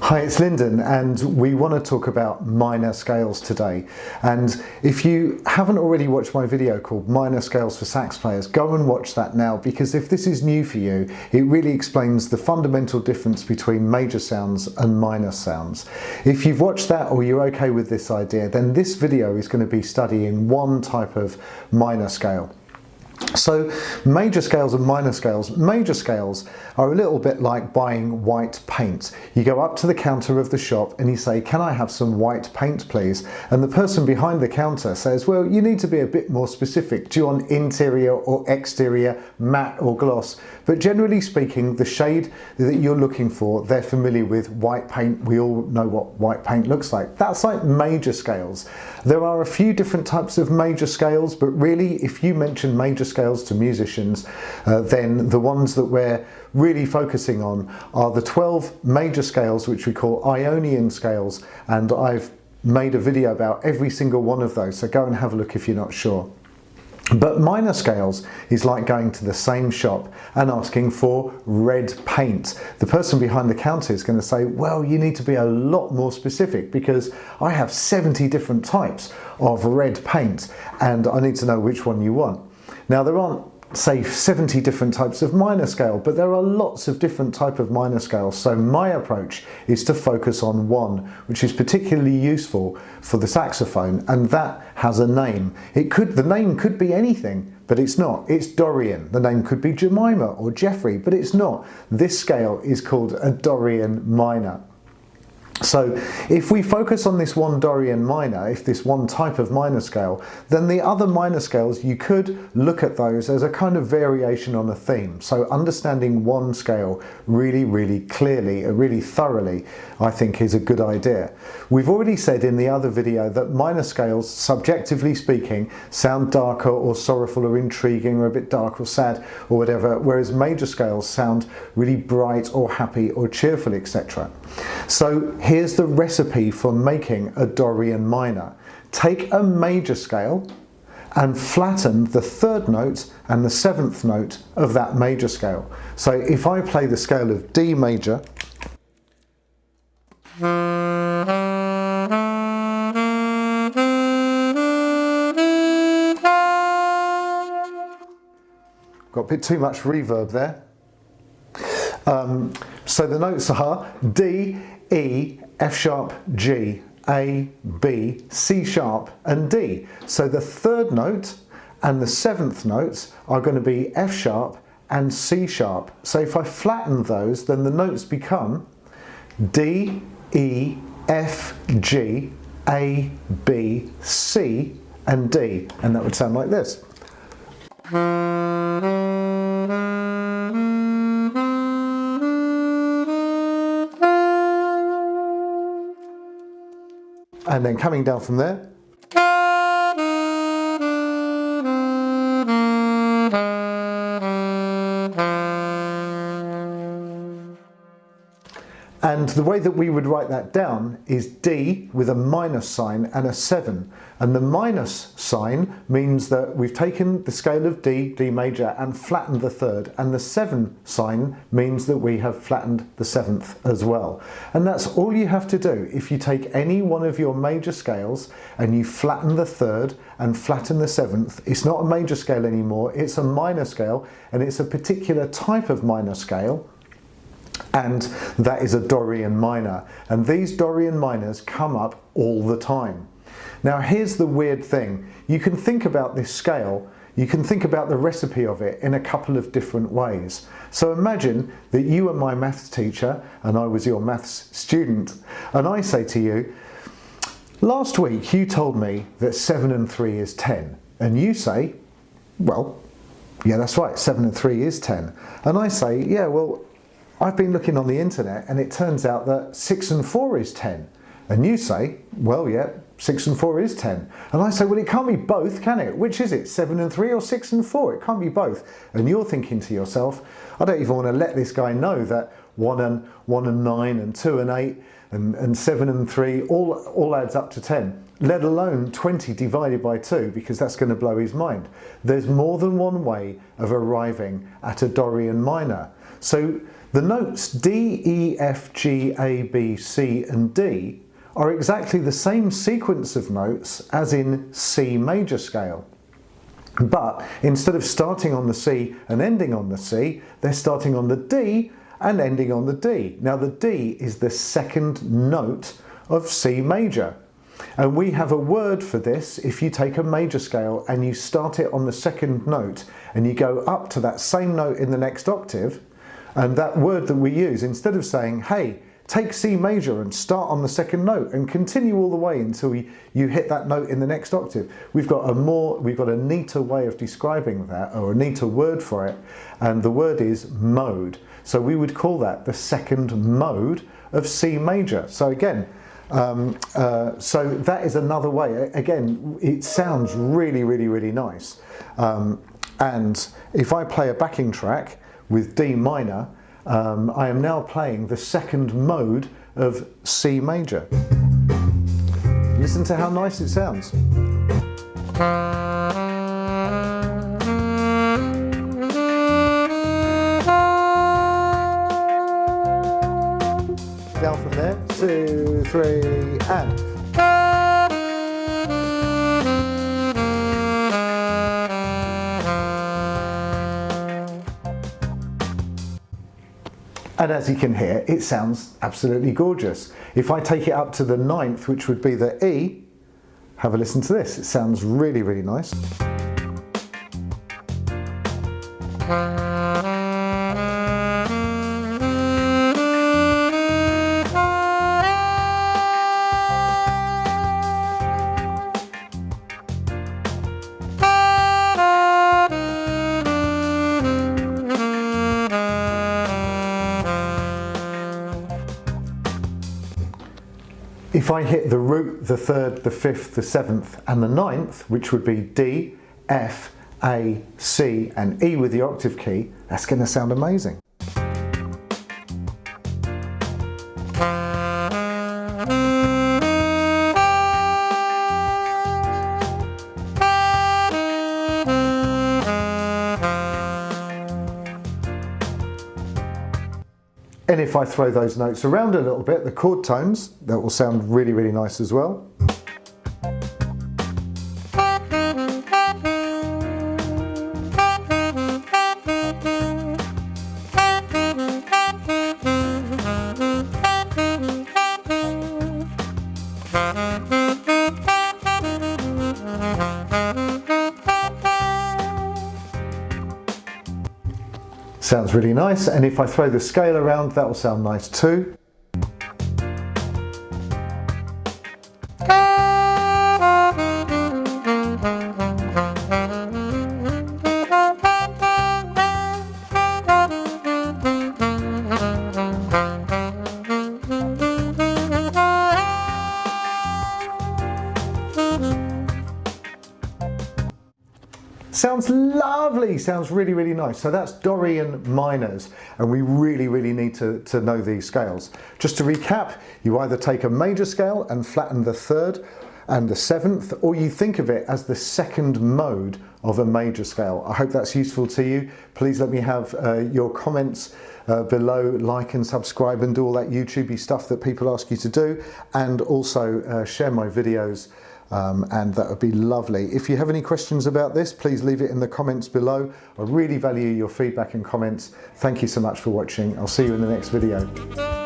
Hi, it's Lyndon, and we want to talk about minor scales today. And if you haven't already watched my video called Minor Scales for Sax Players, go and watch that now, because if this is new for you, it really explains the fundamental difference between major sounds and minor sounds. If you've watched that or you're okay with this idea, then this video is going to be studying one type of minor scale. So major scales and minor scales. Major scales are a little bit like buying white paint. You go up to the counter of the shop and you say, "Can I have some white paint please?" And the person behind the counter says, "Well, you need to be a bit more specific. Do you want interior or exterior, matte or gloss?" But generally speaking, the shade that you're looking for, they're familiar with white paint. We all know what white paint looks like. That's like major scales. There are a few different types of major scales, but really if you mention major scales to musicians, then the ones that we're really focusing on are the 12 major scales, which we call Ionian scales, and I've made a video about every single one of those, so go and have a look if you're not sure. But minor scales is like going to the same shop and asking for red paint. The person behind the counter is going to say, "Well, you need to be a lot more specific because I have 70 different types of red paint and I need to know which one you want." Now, there aren't, say, 70 different types of minor scale, but there are lots of different types of minor scales. So my approach is to focus on one, which is particularly useful for the saxophone, and that has a name. The name could be anything, but it's not. It's Dorian. The name could be Jemima or Jeffrey, but it's not. This scale is called a Dorian minor. So if we focus on this one Dorian minor, if this one type of minor scale, then the other minor scales, you could look at those as a kind of variation on a theme. So understanding one scale really clearly, really thoroughly, I think is a good idea. We've already said in the other video that minor scales, subjectively speaking, sound darker or sorrowful or intriguing or a bit dark or sad or whatever, whereas major scales sound really bright or happy or cheerful, etc. So here's the recipe for making a Dorian minor. Take a major scale and flatten the third note and the seventh note of that major scale. So if I play the scale of D major, got a bit too much reverb there. So the notes are D, E, F sharp, G, A, B, C sharp and D. So the third note and the seventh notes are going to be F sharp and C sharp. So if I flatten those, then the notes become D, E, F, G, A, B, C and D. And that would sound like this. And then coming down from there, and the way that we would write that down is D with a minus sign and a 7. And the minus sign means that we've taken the scale of D, D major, and flattened the third. And the 7 sign means that we have flattened the 7th as well. And that's all you have to do. If you take any one of your major scales and you flatten the third and flatten the 7th, it's not a major scale anymore, it's a minor scale, and it's a particular type of minor scale. And that is a Dorian minor. And these Dorian minors come up all the time. Now here's the weird thing. You can think about this scale, you can think about the recipe of it in a couple of different ways. So imagine that you were my maths teacher and I was your maths student, and I say to you, "Last week you told me that 7 and 3 is 10. And you say, "Well, yeah, that's right, 7 and 3 is 10. And I say, "Yeah, well, I've been looking on the internet and it turns out that 6 and 4 is 10. And you say, "Well, yeah, 6 and 4 is 10. And I say, "Well, it can't be both, can it? Which is it, 7 and 3 or 6 and 4? It can't be both." And you're thinking to yourself, "I don't even want to let this guy know that 1 and 9 and 2 and 8 and 7 and 3 all adds up to 10. Let alone 20 divided by 2, because that's going to blow his mind." There's more than one way of arriving at a Dorian minor. So the notes D, E, F, G, A, B, C and D are exactly the same sequence of notes as in C major scale. But instead of starting on the C and ending on the C, they're starting on the D and ending on the D. Now the D is the second note of C major. And we have a word for this if you take a major scale and you start it on the second note and you go up to that same note in the next octave. And that word that we use, instead of saying, hey, take C major and start on the second note and continue all the way until you hit that note in the next octave. We've got a neater way of describing that, or a neater word for it, and the word is mode. So we would call that the second mode of C major. So again, so that is another way. Again, it sounds really, really, really nice. And if I play a backing track with D minor, I am now playing the second mode of C major. Listen to how nice it sounds. Down from there, 2, 3, and. And as you can hear, it sounds absolutely gorgeous. If I take it up to the 9th, which would be the E, have a listen to this. It sounds really, really nice. If I hit the root, the 3rd, the 5th, the 7th and the 9th, which would be D, F, A, C and E with the octave key, that's going to sound amazing. And if I throw those notes around a little bit, the chord tones, that will sound really, really nice as well. Sounds really nice, and if I throw the scale around, that will sound nice too. Sounds lovely, sounds really, really nice. So that's Dorian minors, and we really, really need to know these scales. Just to recap, you either take a major scale and flatten the 3rd and the 7th, or you think of it as the second mode of a major scale. I hope that's useful to you. Please let me have your comments below, like and subscribe and do all that YouTubey stuff that people ask you to do, and also share my videos. And that would be lovely. If you have any questions about this, please leave it in the comments below. I really value your feedback and comments. Thank you so much for watching. I'll see you in the next video.